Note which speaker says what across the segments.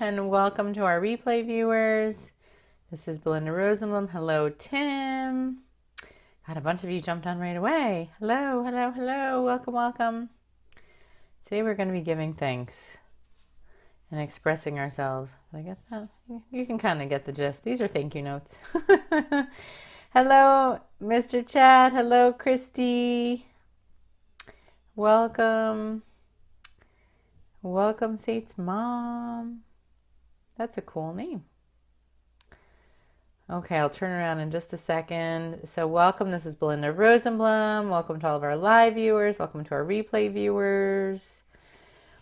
Speaker 1: and welcome to our replay viewers. This is Belinda Rosenblum. Hello, Tim. Got a bunch of you jumped on right away. Hello, hello, hello. Welcome, welcome. Today we're going to be giving thanks and expressing ourselves. Did I get that? You can kind of get the gist. These are thank you notes. Hello, Mr. Chad. Hello, Christy. Welcome. Welcome, Sate's mom. That's a cool name. Okay, I'll turn around in just a second. So welcome, this is Belinda Rosenblum. Welcome to all of our live viewers. Welcome to our replay viewers.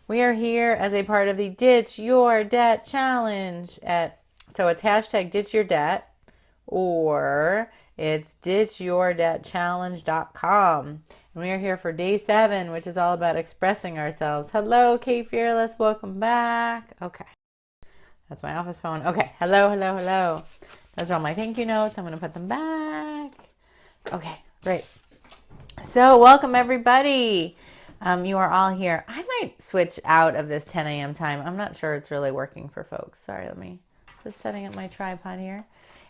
Speaker 1: We are here as a part of the Ditch Your Debt Challenge. So it's hashtag Ditch Your Debt, or it's ditchyourdebtchallenge.com. And we are here for day 7, which is all about expressing ourselves. Hello, Kate Fearless. Welcome back. Okay. That's my office phone. Okay. Hello, hello, hello. Those are all my thank you notes. I'm going to put them back. Okay, great. So welcome, everybody. You are all here. I might switch out of this 10 a.m. time. I'm not sure it's really working for folks. Sorry, let me just setting up my tripod here.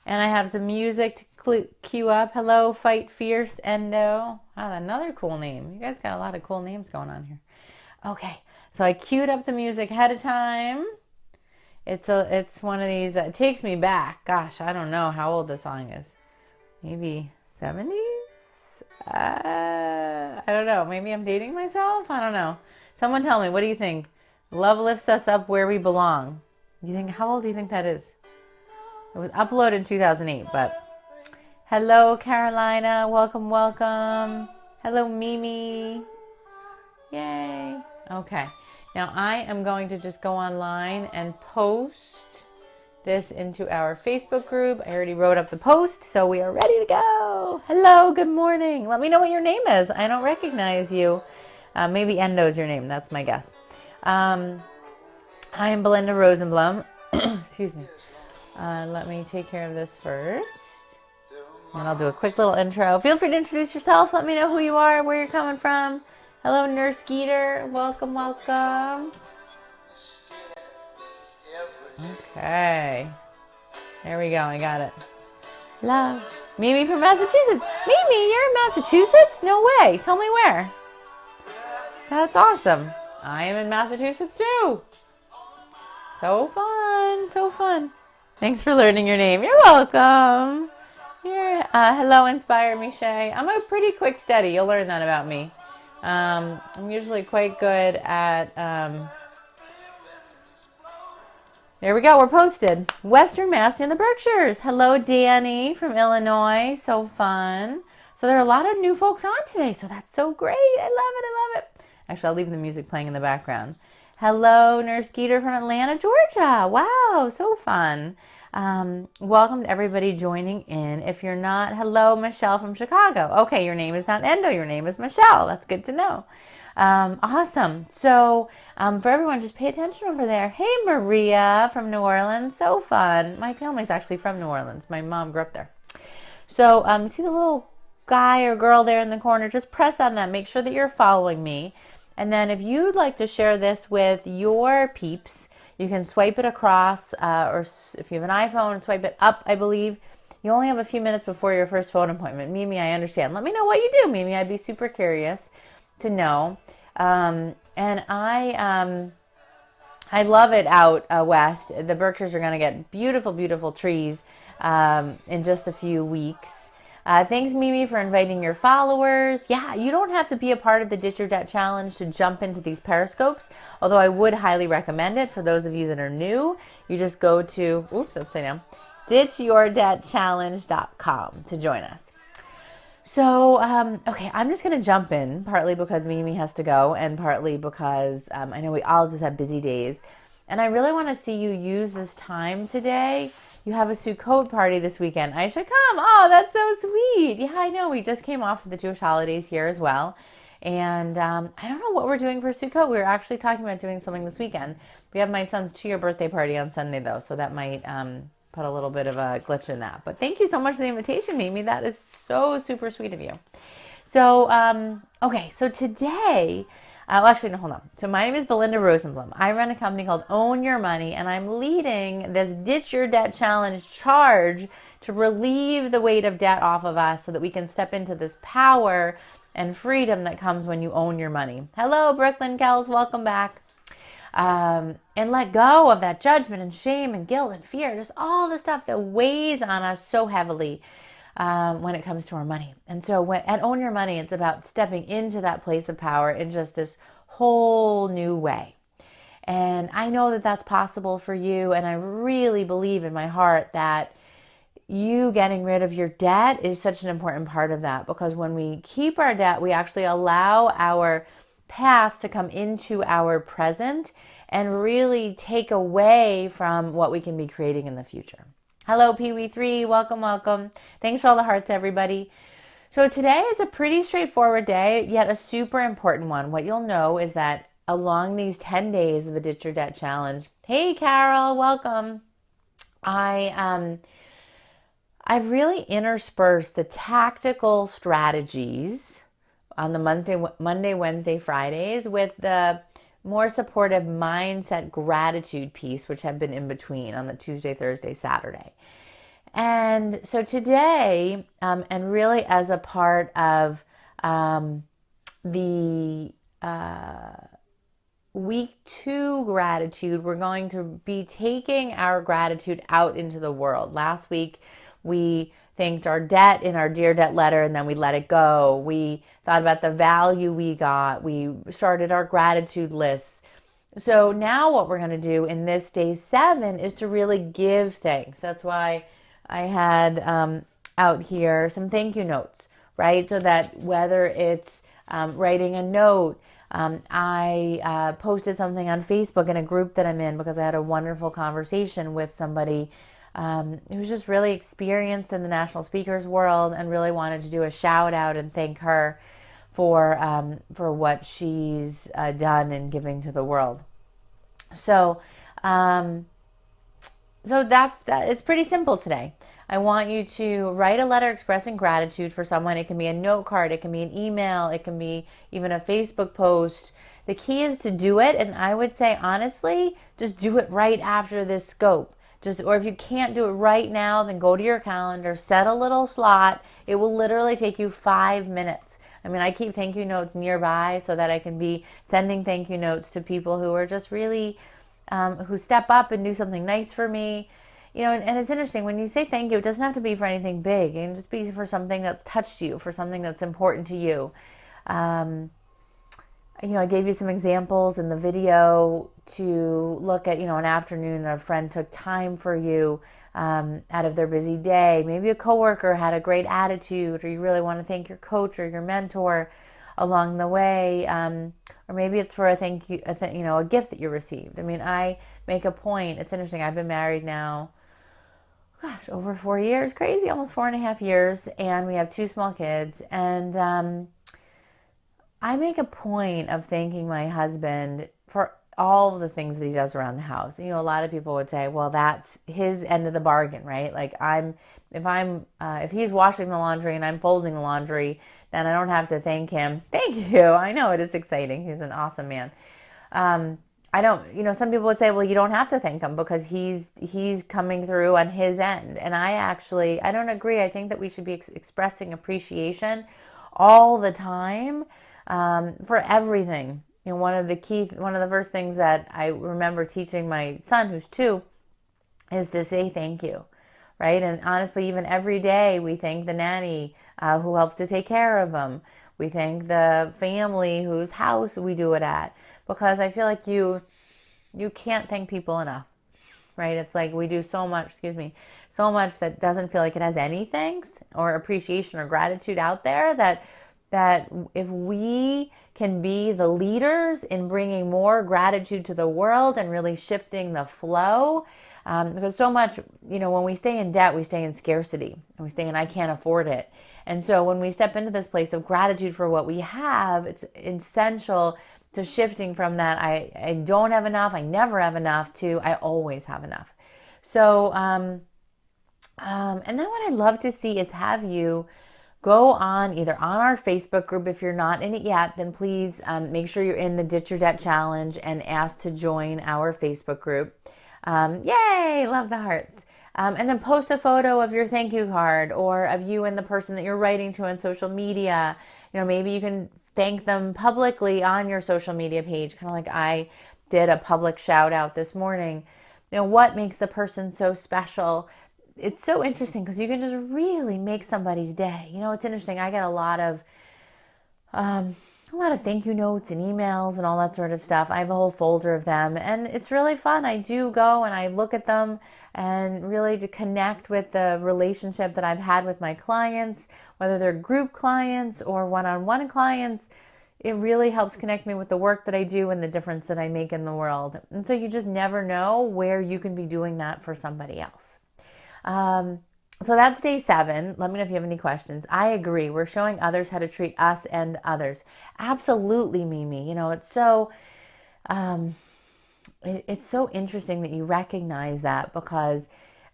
Speaker 1: And I have some music to cue up. Hello, Fight Fierce Endo. Oh, another cool name. You guys got a lot of cool names going on here. Okay, so I queued up the music ahead of time. It's one of these. It takes me back. Gosh, I don't know how old the song is. Maybe 70s? I don't know. Maybe I'm dating myself? I don't know. Someone tell me. What do you think? Love lifts us up where we belong. How old do you think that is? It was uploaded in 2008, but hello, Carolina. Welcome, welcome. Hello, Mimi. Yay. Okay. Now I am going to just go online and post this into our Facebook group. I already wrote up the post, so we are ready to go. Hello, good morning. Let me know what your name is. I don't recognize you. Maybe Endo is your name. That's my guess. I am Belinda Rosenblum. Excuse me. Let me take care of this first. And I'll do a quick little intro. Feel free to introduce yourself. Let me know who you are, where you're coming from. Hello, Nurse Skeeter. Welcome, welcome. Okay. There we go. I got it. Love. Mimi from Massachusetts. Mimi, you're in Massachusetts? No way. Tell me where. That's awesome. I am in Massachusetts too. So fun. So fun. Thanks for learning your name. You're welcome. Hello, Inspire Me Shay. I'm a pretty quick study. You'll learn that about me. I'm usually quite good at, there we go, we're posted. Western Mass and the Berkshires. Hello, Danny from Illinois. So fun. So there are a lot of new folks on today, so that's so great. I love it, I love it. Actually, I'll leave the music playing in the background. Hello, Nurse Skeeter from Atlanta, Georgia. Wow, so fun. Welcome to everybody joining in. If you're not, hello, Michelle from Chicago. Okay, your name is not Endo, your name is Michelle. That's good to know. Awesome. So for everyone, just pay attention over there. Hey, Maria from New Orleans. So fun. My family's actually from New Orleans. My mom grew up there. So see the little guy or girl there in the corner? Just press on that. Make sure that you're following me. And then if you'd like to share this with your peeps, you can swipe it across, or if you have an iPhone, swipe it up, I believe. You only have a few minutes before your first phone appointment. Mimi, I understand. Let me know what you do, Mimi. I'd be super curious to know. And I love it out west. The Berkshires are going to get beautiful, beautiful trees in just a few weeks. Thanks, Mimi, for inviting your followers. Yeah, you don't have to be a part of the Ditch Your Debt Challenge to jump into these periscopes, although I would highly recommend it for those of you that are new. You just go to, upside down, ditchyourdebtchallenge.com to join us. So, okay, I'm just going to jump in, partly because Mimi has to go, and partly because I know we all just have busy days. And I really want to see you use this time today. You have a Sukkot party this weekend. I should come. Oh, that's so sweet. Yeah, I know. We just came off of the Jewish holidays here as well. And I don't know what we're doing for Sukkot. We were actually talking about doing something this weekend. We have my son's 2-year birthday party on Sunday, though, so that might put a little bit of a glitch in that. But thank you so much for the invitation, Mimi. That is so super sweet of you. So, okay, so today Well, actually, no, hold on. So my name is Belinda Rosenblum. I run a company called Own Your Money, and I'm leading this Ditch Your Debt Challenge charge to relieve the weight of debt off of us so that we can step into this power and freedom that comes when you own your money. Hello, Brooklyn Gals. Welcome back. And let go of that judgment and shame and guilt and fear, just all the stuff that weighs on us so heavily when it comes to our money. And so at Own Your Money, it's about stepping into that place of power in just this whole new way. And I know that that's possible for you, and I really believe in my heart that you getting rid of your debt is such an important part of that, because when we keep our debt, we actually allow our past to come into our present and really take away from what we can be creating in the future. Hello, Pee-wee3. Welcome, welcome. Thanks for all the hearts, everybody. So today is a pretty straightforward day, yet a super important one. What you'll know is that along these 10 days of the Ditch Your Debt Challenge, hey, Carol, welcome. I've really interspersed the tactical strategies on the Monday, Wednesday, Fridays with the more supportive mindset gratitude piece, which have been in between on the Tuesday, Thursday, Saturday. And so today, and really as a part of the week 2 gratitude, we're going to be taking our gratitude out into the world. Last week, we thanked our debt in our Dear Debt letter, and then we let it go. We thought about the value we got. We started our gratitude lists. So now what we're going to do in this day 7 is to really give thanks. That's why I had out here some thank you notes, right? So that whether it's writing a note, I posted something on Facebook in a group that I'm in because I had a wonderful conversation with somebody who's just really experienced in the national speakers world and really wanted to do a shout out and thank her for what she's done in giving to the world. So that's that. It's pretty simple today. I want you to write a letter expressing gratitude for someone. It can be a note card, it can be an email, it can be even a Facebook post. The key is to do it, and I would say honestly, just do it right after this scope. Or if you can't do it right now, then go to your calendar, set a little slot. It will literally take you 5 minutes. I mean, I keep thank you notes nearby so that I can be sending thank you notes to people who are just really, who step up and do something nice for me. You know, and it's interesting, when you say thank you, it doesn't have to be for anything big. It can just be for something that's touched you, for something that's important to you. You know, I gave you some examples in the video to look at, you know, an afternoon that a friend took time for you out of their busy day. Maybe a coworker had a great attitude, or you really want to thank your coach or your mentor along the way. Or maybe it's for a thank you, a gift that you received. I mean, I make a point. It's interesting. I've been married now, over 4 years, crazy, almost 4.5 years. And we have 2 small kids. And I make a point of thanking my husband for all the things that he does around the house. You know, a lot of people would say, well, that's his end of the bargain, right? Like if he's washing the laundry and I'm folding the laundry, then I don't have to thank him. Thank you. I know, it is exciting. He's an awesome man. Some people would say, well, you don't have to thank him because he's coming through on his end. And I don't agree. I think that we should be expressing appreciation all the time. For everything. You know, one of the first things that I remember teaching my son, who's 2, is to say thank you, right? And honestly, even every day we thank the nanny who helps to take care of him. We thank the family whose house we do it at, because I feel like you can't thank people enough, right? It's like we do so much that doesn't feel like it has any thanks or appreciation or gratitude out there, that if we can be the leaders in bringing more gratitude to the world and really shifting the flow, because so much, you know, when we stay in debt, we stay in scarcity, and we stay in I can't afford it. And so when we step into this place of gratitude for what we have, it's essential to shifting from that I don't have enough, I never have enough, to I always have enough. So, and then what I'd love to see is have you go on either on our Facebook group. If you're not in it yet, then please make sure you're in the Ditch Your Debt Challenge and ask to join our Facebook group. Yay, love the hearts. And then post a photo of your thank you card or of you and the person that you're writing to on social media. Maybe you can thank them publicly on your social media page, kind of like I did a public shout out this morning. What makes the person so special? It's so interesting because you can just really make somebody's day. It's interesting. I get a lot of thank you notes and emails and all that sort of stuff. I have a whole folder of them, and it's really fun. I do go and I look at them and really to connect with the relationship that I've had with my clients, whether they're group clients or one-on-one clients. It really helps connect me with the work that I do and the difference that I make in the world. And so you just never know where you can be doing that for somebody else. So that's day 7. Let me know if you have any questions. I agree. We're showing others how to treat us and others. Absolutely, Mimi. It's so interesting that you recognize that, because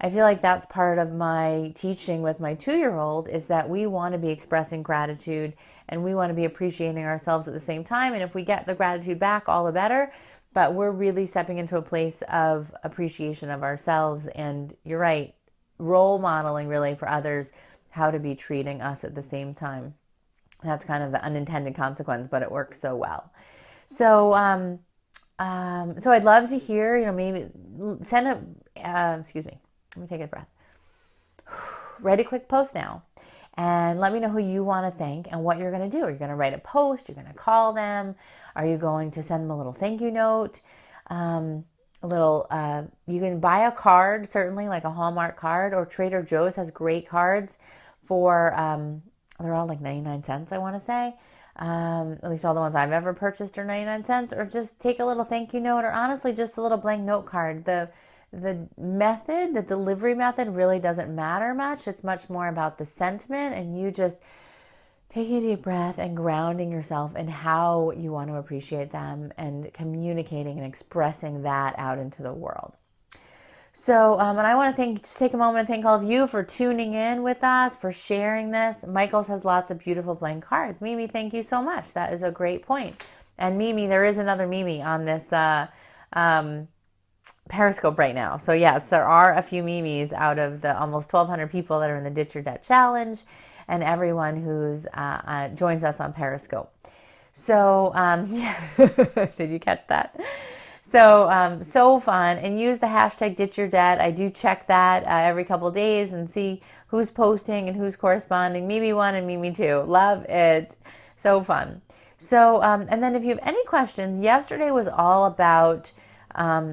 Speaker 1: I feel like that's part of my teaching with my 2-year-old is that we want to be expressing gratitude and we want to be appreciating ourselves at the same time. And if we get the gratitude back, all the better. But we're really stepping into a place of appreciation of ourselves. And you're right, role modeling really for others how to be treating us at the same time. That's kind of the unintended consequence, but it works so well. So I'd love to hear, maybe send excuse me, let me take a breath. Write a quick post now and let me know who you want to thank and what you're going to do. Are you going to write a post? You're going to call them? Are you going to send them a little thank you note? You can buy a card, certainly like a Hallmark card, or Trader Joe's has great cards for, they're all like 99 cents, I want to say. At least all the ones I've ever purchased are 99 cents, or just take a little thank you note, or honestly, just a little blank note card. The delivery method really doesn't matter much. It's much more about the sentiment and you just taking a deep breath and grounding yourself in how you want to appreciate them and communicating and expressing that out into the world. So, and I want to just take a moment and thank all of you for tuning in with us, for sharing this. Michael's has lots of beautiful blank cards. Mimi, thank you so much. That is a great point. And Mimi, there is another Mimi on this Periscope right now. So yes, there are a few Mimis out of the almost 1,200 people that are in the Ditch Your Debt Challenge and everyone who's joins us on Periscope. So, did you catch that? So fun, and use the hashtag Ditch Your Debt. I do check that every couple days and see who's posting and who's corresponding. Mimi 1 and Mimi 2. Love it. So fun. So, and then if you have any questions, yesterday was all about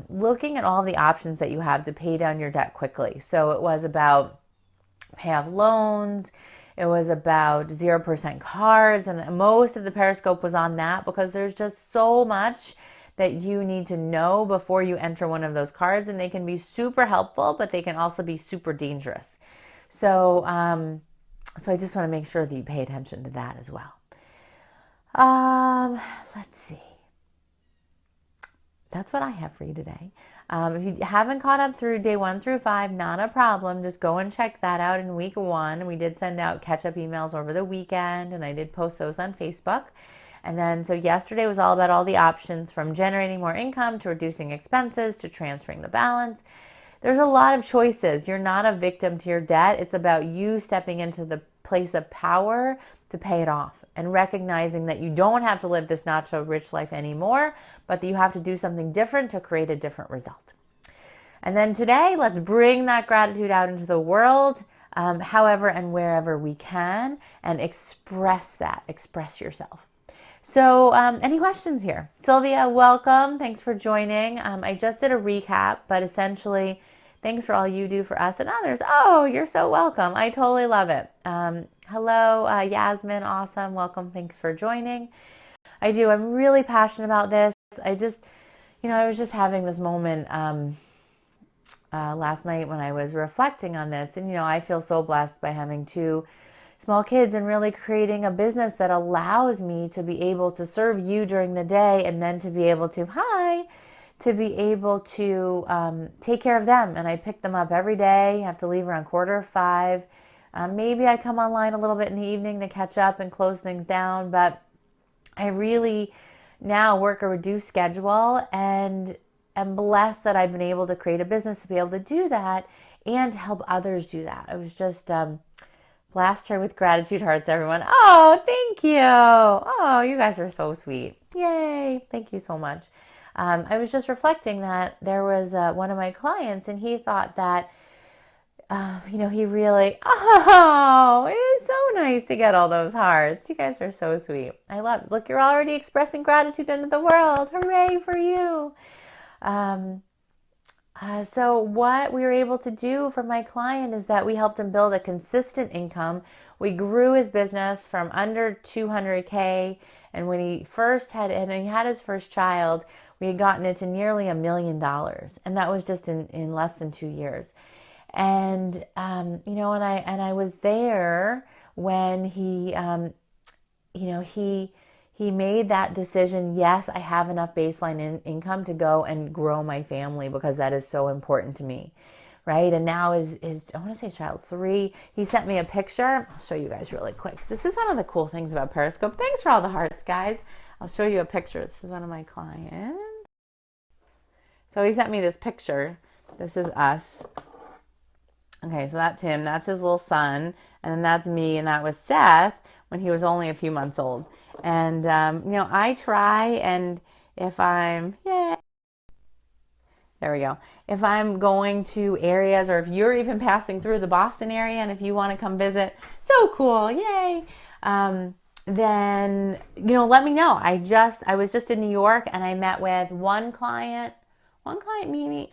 Speaker 1: looking at all the options that you have to pay down your debt quickly. So it was about pay off loans. It was about 0% cards, and most of the Periscope was on that because there's just so much that you need to know before you enter one of those cards, and they can be super helpful, but they can also be super dangerous. So, so I just want to make sure that you pay attention to that as well. Let's see. That's what I have for you today. If you haven't caught up through day 1 through 5, not a problem. Just go and check that out in week 1. We did send out catch-up emails over the weekend, and I did post those on Facebook. And then, so yesterday was all about all the options from generating more income to reducing expenses to transferring the balance. There's a lot of choices. You're not a victim to your debt. It's about you stepping into the place of power to pay it off and recognizing that you don't have to live this not so rich life anymore, but that you have to do something different to create a different result. And then today, let's bring that gratitude out into the world, however and wherever we can, and express yourself. So any questions here? Sylvia, welcome. Thanks for joining. I just did a recap, but essentially, thanks for all you do for us and others. Oh, you're so welcome. I totally love it. Hello, Yasmin. Awesome. Welcome. Thanks for joining. I'm really passionate about this. I was just having this moment last night when I was reflecting on this. And, I feel so blessed by having 2 small kids and really creating a business that allows me to be able to serve you during the day and then to be able to, take care of them. And I pick them up every day. I have to leave around 4:45. Maybe I come online a little bit in the evening to catch up and close things down, but I really now work a reduced schedule and am blessed that I've been able to create a business to be able to do that and to help others do that. I was just blast her with gratitude hearts, everyone. Oh, thank you. Oh, you guys are so sweet. Yay. Thank you so much. I was just reflecting that there was one of my clients, and he thought that he really, oh, it is so nice to get all those hearts. You guys are so sweet. I love it. Look, you're already expressing gratitude into the world. Hooray for you. So what we were able to do for my client is that we helped him build a consistent income. We grew his business from under 200K. And when he had his first child, we had gotten it to nearly $1 million. And that was just in less than 2 years. And, and I was there when he made that decision. Yes, I have enough baseline income to go and grow my family because that is so important to me. Right. And now I want to say child's 3. He sent me a picture. I'll show you guys really quick. This is one of the cool things about Periscope. Thanks for all the hearts, guys. I'll show you a picture. This is one of my clients. So he sent me this picture. This is us. Okay, so that's him. That's his little son. And then that's me. And that was Seth when he was only a few months old. And, I try, and if I'm, there we go. If I'm going to areas, or if you're even passing through the Boston area and if you want to come visit, so cool, yay. Then, let me know. I was just in New York, and I met with one client, Mimi,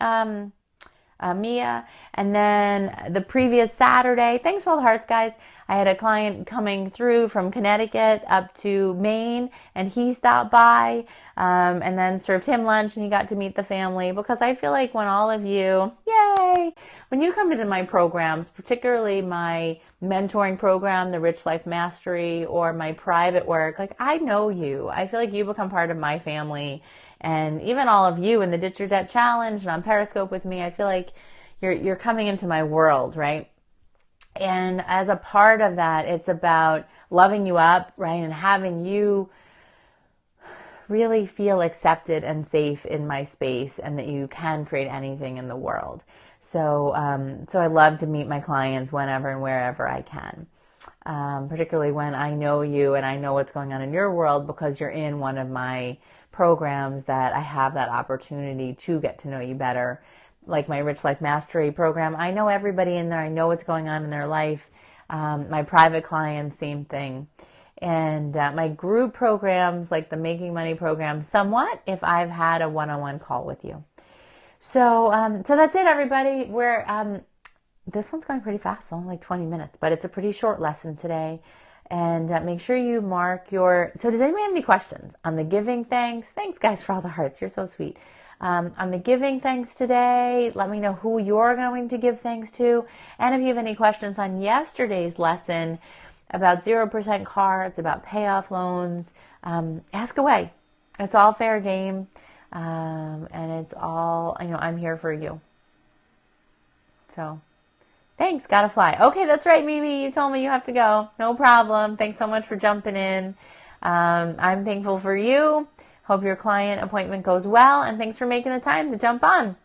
Speaker 1: Mia, and then the previous Saturday, thanks for all the hearts, guys, I had a client coming through from Connecticut up to Maine, and he stopped by and then served him lunch, and he got to meet the family, because I feel like when all of you, when you come into my programs, particularly my mentoring program, the Rich Life Mastery, or my private work, like, I know you. I feel like you become part of my family. And even all of you in the Ditch Your Debt Challenge and on Periscope with me, I feel like you're coming into my world, right? And as a part of that, it's about loving you up, right? And having you really feel accepted and safe in my space, and that you can create anything in the world. So I love to meet my clients whenever and wherever I can, particularly when I know you and I know what's going on in your world, because you're in one of my programs that I have that opportunity to get to know you better. Like my Rich Life Mastery program, I know everybody in there. I know what's going on in their life. My private clients, same thing. And my group programs, like the Making Money program, somewhat, if I've had a one-on-one call with you. So that's it, everybody. This one's going pretty fast, only like 20 minutes, but it's a pretty short lesson today. And make sure you mark so does anybody have any questions on the giving thanks? Thanks, guys, for all the hearts. You're so sweet. On the giving thanks today, let me know who you're going to give thanks to. And if you have any questions on yesterday's lesson about 0% cards, about payoff loans, ask away. It's all fair game. And it's all, I'm here for you. So thanks, gotta fly. Okay, that's right, Mimi. You told me you have to go. No problem. Thanks so much for jumping in. I'm thankful for you. Hope your client appointment goes well, and thanks for making the time to jump on.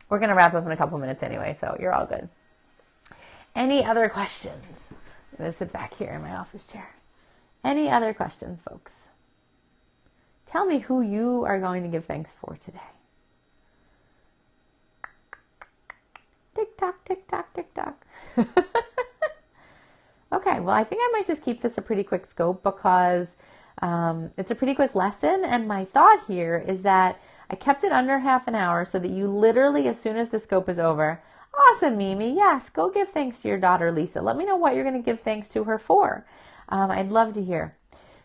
Speaker 1: We're going to wrap up in a couple minutes anyway, so you're all good. Any other questions? I'm going to sit back here in my office chair. Any other questions, folks? Tell me who you are going to give thanks for today. Tick tock, tick tock, tick tock. Okay, well, I think I might just keep this a pretty quick scope, because it's a pretty quick lesson. And my thought here is that I kept it under half an hour so that you literally, as soon as the scope is over, awesome, Mimi, yes, go give thanks to your daughter, Lisa. Let me know what you're going to give thanks to her for. I'd love to hear.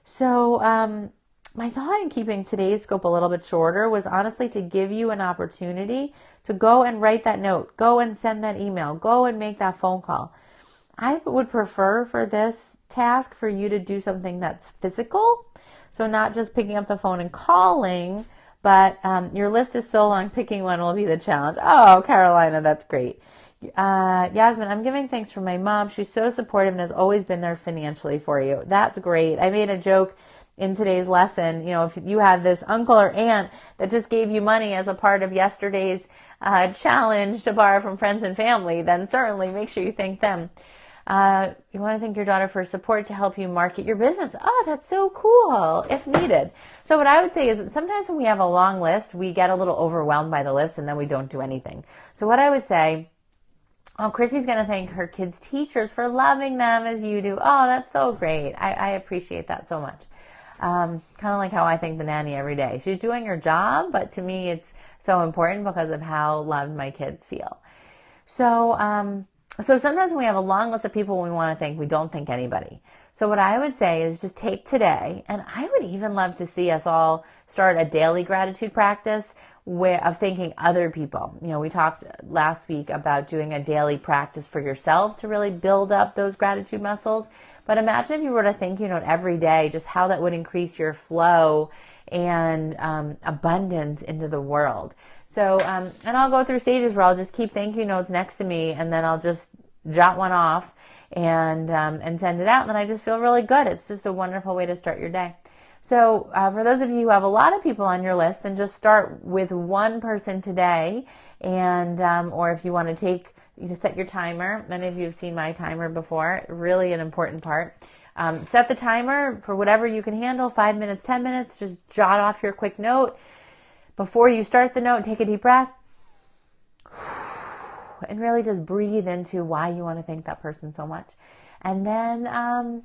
Speaker 1: So my thought in keeping today's scope a little bit shorter was honestly to give you an opportunity to go and write that note, go and send that email, go and make that phone call. I would prefer for this task for you to do something that's physical. So not just picking up the phone and calling, but your list is so long, picking one will be the challenge. Oh, Carolina, that's great. Yasmin, I'm giving thanks for my mom. She's so supportive and has always been there financially for you. That's great. I made a joke in today's lesson. If you have this uncle or aunt that just gave you money as a part of yesterday's challenge to borrow from friends and family, then certainly make sure you thank them. You want to thank your daughter for support to help you market your business. Oh, that's so cool, if needed. So what I would say is sometimes when we have a long list, we get a little overwhelmed by the list and then we don't do anything. So what I would say, Chrissy's going to thank her kids' teachers for loving them as you do. Oh, that's so great. I appreciate that so much. Kind of like how I thank the nanny every day. She's doing her job, but to me it's so important because of how loved my kids feel. So sometimes when we have a long list of people we want to thank, we don't thank anybody. So what I would say is just take today, and I would even love to see us all start a daily gratitude practice of thanking other people. We talked last week about doing a daily practice for yourself to really build up those gratitude muscles. But imagine if you wrote a thank you note every day, just how that would increase your flow and abundance into the world. So, and I'll go through stages where I'll just keep thank you notes next to me, and then I'll just jot one off and send it out. And then I just feel really good. It's just a wonderful way to start your day. So for those of you who have a lot of people on your list, then just start with one person today. And or if you want to you just set your timer. Many of you have seen my timer before. Really an important part. Set the timer for whatever you can handle, 5 minutes, 10 minutes. Just jot off your quick note. Before you start the note, take a deep breath. And really just breathe into why you want to thank that person so much. And then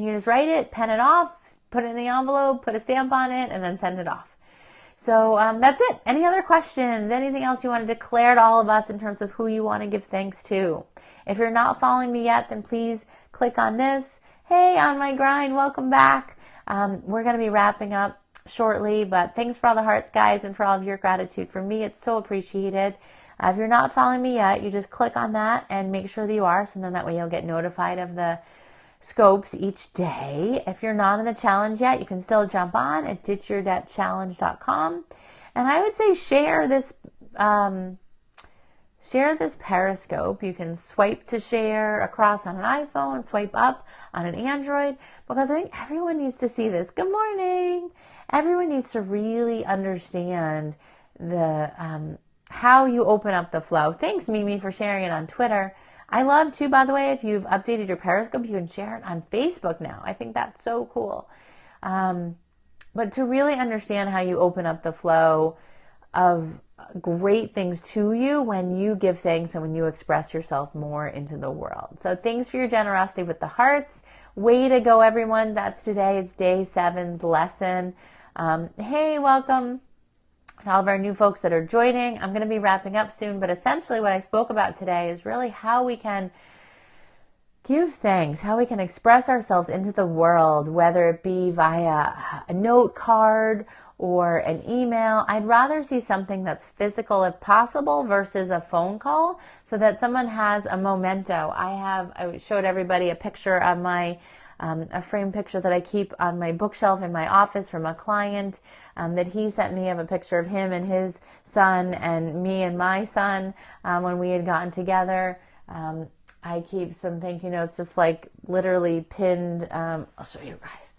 Speaker 1: you just write it, pen it off, put it in the envelope, put a stamp on it, and then send it off. So that's it. Any other questions? Anything else you want to declare to all of us in terms of who you want to give thanks to? If you're not following me yet, then please click on this. Hey, On My Grind, welcome back. We're going to be wrapping up shortly, but thanks for all the hearts, guys, and for all of your gratitude. For me, it's so appreciated. If you're not following me yet, you just click on that and make sure that you are, so then that way you'll get notified of the scopes each day. If you're not in the challenge yet, you can still jump on at ditchyourdebtchallenge.com. And I would say share this Periscope. You can swipe to share across on an iPhone, swipe up on an Android, because I think everyone needs to see this. Good morning. Everyone needs to really understand the how you open up the flow. Thanks, Mimi, for sharing it on Twitter. I love, too, by the way, if you've updated your Periscope, you can share it on Facebook now. I think that's so cool. But to really understand how you open up the flow of great things to you when you give thanks and when you express yourself more into the world. So thanks for your generosity with the hearts. Way to go, everyone. That's today. It's day 7's lesson. Hey, welcome to all of our new folks that are joining. I'm going to be wrapping up soon, but essentially what I spoke about today is really how we can give thanks, how we can express ourselves into the world, whether it be via a note card or an email. I'd rather see something that's physical if possible versus a phone call, so that someone has a memento. I showed everybody a picture of my a framed picture that I keep on my bookshelf in my office from a client that he sent me, of a picture of him and his son and me and my son when we had gotten together. I keep some thank you notes just like literally pinned. I'll show you guys.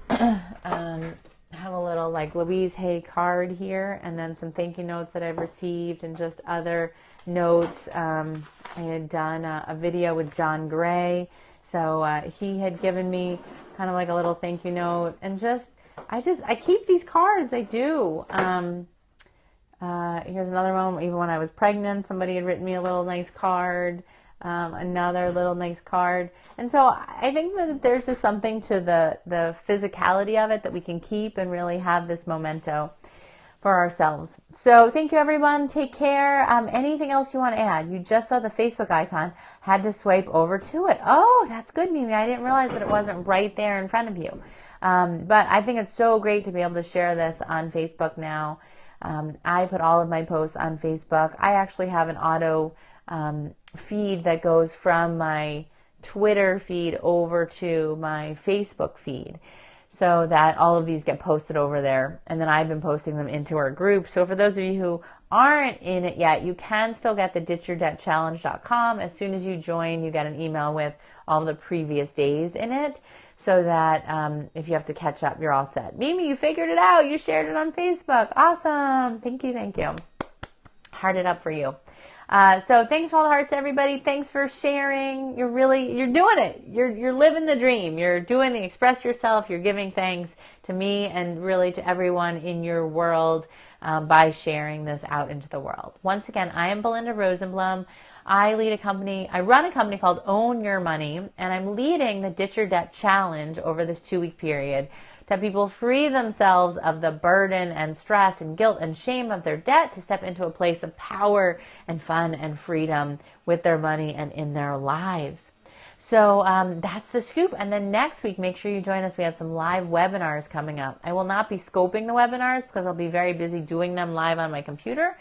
Speaker 1: I have a little like Louise Hay card here, and then some thank you notes that I've received and just other notes. I had done a video with John Gray. So he had given me kind of like a little thank you note, and I keep these cards. I do. Here's another one. Even when I was pregnant, somebody had written me a little nice card, another little nice card. And so I think that there's just something to the physicality of it that we can keep and really have this memento for ourselves. So thank you, everyone. Take care. Anything else you want to add? You just saw the Facebook icon. Had to swipe over to it. Oh, that's good, Mimi. I didn't realize that it wasn't right there in front of you. But I think it's so great to be able to share this on Facebook now. I put all of my posts on Facebook. I actually have an auto feed that goes from my Twitter feed over to my Facebook feed. so that all of these get posted over there. And then I've been posting them into our group. So for those of you who aren't in it yet, you can still get the ditchyourdebtchallenge.com. As soon as you join, you get an email with all the previous days in it, so that if you have to catch up, you're all set. Mimi, you figured it out. You shared it on Facebook. Awesome. Thank you. Thank you. Heart it up for you. So thanks for all the hearts, everybody. Thanks for sharing. You're doing it. You're living the dream. You're doing the express yourself. You're giving thanks to me and really to everyone in your world by sharing this out into the world. Once again, I am Belinda Rosenblum. I run a company called Own Your Money, and I'm leading the Ditch Your Debt Challenge over this 2-week period to have people free themselves of the burden and stress and guilt and shame of their debt to step into a place of power and fun and freedom with their money and in their lives. So that's the scoop. And then next week, make sure you join us. We have some live webinars coming up. I will not be scoping the webinars because I'll be very busy doing them live on my computer.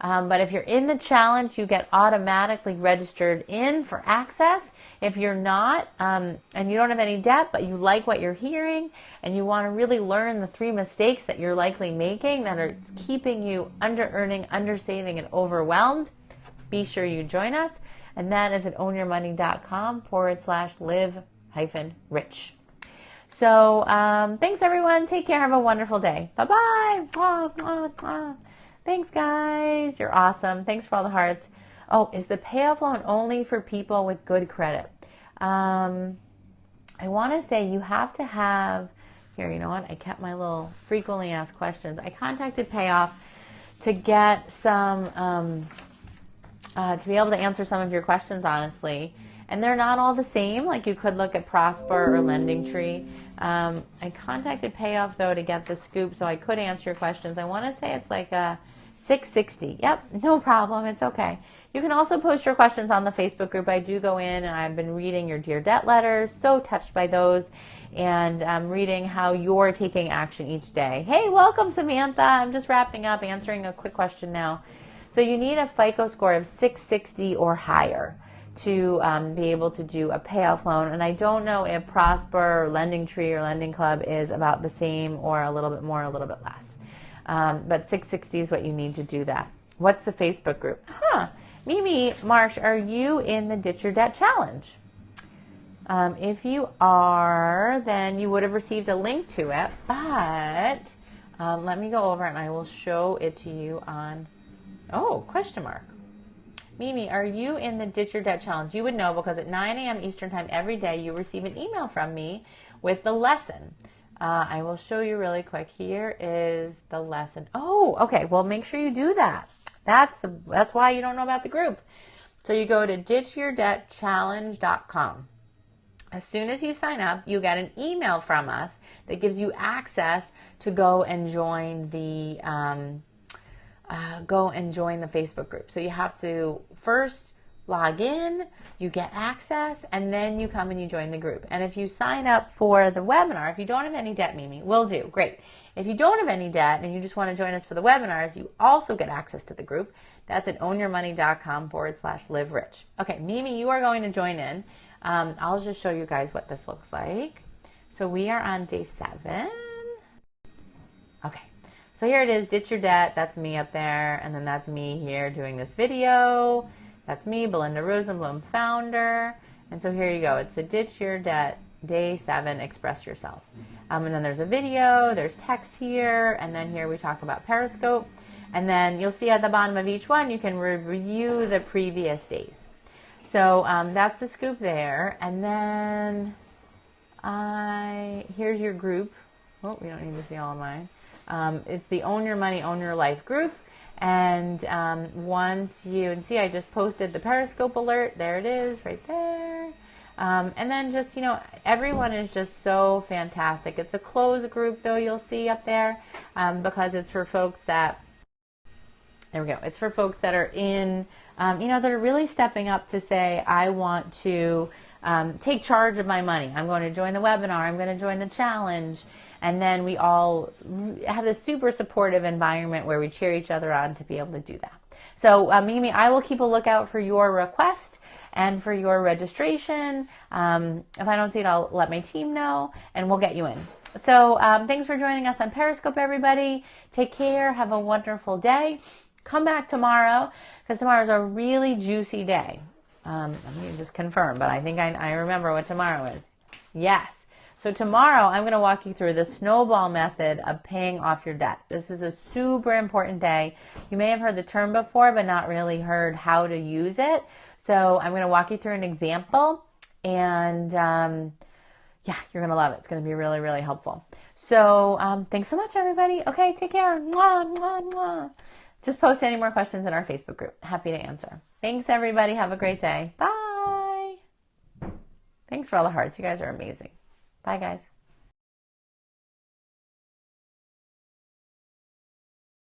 Speaker 1: But if you're in the challenge, you get automatically registered in for access. If you're not, and you don't have any debt, but you like what you're hearing, and you want to really learn the 3 mistakes that you're likely making that are keeping you under-earning, under-saving, and overwhelmed, be sure you join us. And that is at ownyourmoney.com/live-rich. So thanks, everyone. Take care. Have a wonderful day. Bye-bye. Mwah, mwah, mwah. Thanks, guys. You're awesome. Thanks for all the hearts. Oh, is the payoff loan only for people with good credit? I want to say you have to have, here, you know what? I kept my little frequently asked questions. I contacted Payoff to get some, to be able to answer some of your questions, honestly. And they're not all the same. Like, you could look at Prosper or Lending Tree. I contacted Payoff, though, to get the scoop, so I could answer your questions. I want to say it's like a $660. Yep, no problem. It's okay. You can also post your questions on the Facebook group. I do go in, and I've been reading your Dear Debt letters. So touched by those. And I'm reading how you're taking action each day. Hey, welcome, Samantha. I'm just wrapping up, answering a quick question now. So you need a FICO score of 660 or higher to be able to do a payoff loan. And I don't know if Prosper or Lending Tree or Lending Club is about the same or a little bit more, a little bit less. But 660 is what you need to do that. What's the Facebook group? Mimi, Marsh, are you in the Ditch Your Debt Challenge? If you are, then you would have received a link to it. But let me go over and I will show it to you on, question mark. Mimi, are you in the Ditch Your Debt Challenge? You would know because at 9 a.m. Eastern Time every day, you receive an email from me with the lesson. I will show you really quick. Here is the lesson. Oh, okay. Well, make sure you do that. That's why you don't know about the group. So you go to ditchyourdebtchallenge.com. As soon as you sign up, you get an email from us that gives you access to go and join the Facebook group. So you have to first log in, you get access, and then you come and you join the group. And if you sign up for the webinar, if you don't have any debt, Mimi, will do. Great. If you don't have any debt and you just want to join us for the webinars, you also get access to the group. That's at ownyourmoney.com/live-rich. Okay, Mimi, you are going to join in. I'll just show you guys what this looks like. So we are on day 7. Okay. So here it is, Ditch Your Debt. That's me up there. And then that's me here doing this video. That's me, Belinda Rosenblum, founder. And so here you go. It's the Ditch Your Debt, day 7, express yourself. And then there's a video, there's text here, and then here we talk about Periscope. And then you'll see at the bottom of each one, you can review the previous days. So that's the scoop there. And then here's your group. Oh, we don't need to see all of mine. It's the Own Your Money, Own Your Life group. And once you see, I just posted the Periscope alert. There it is, right there. And then just, everyone is just so fantastic. It's a closed group, though, you'll see up there, because it's for folks that, there we go. It's for folks that are in, that are really stepping up to say, I want to take charge of my money. I'm going to join the webinar. I'm going to join the challenge. And then we all have this super supportive environment where we cheer each other on to be able to do that. So, Mimi, I will keep a lookout for your request and for your registration. If I don't see it, I'll let my team know, and we'll get you in. So thanks for joining us on Periscope, everybody. Take care. Have a wonderful day. Come back tomorrow because tomorrow is a really juicy day. Let me just confirm, but I think I remember what tomorrow is. Yes. So tomorrow I'm going to walk you through the snowball method of paying off your debt. This is a super important day. You may have heard the term before, but not really heard how to use it. So I'm going to walk you through an example, and yeah, you're going to love it. It's going to be really, really helpful. So thanks so much, everybody. Okay, take care. Mwah, mwah, mwah. Just post any more questions in our Facebook group. Happy to answer. Thanks, everybody. Have a great day. Bye. Thanks for all the hearts. You guys are amazing. Bye, guys.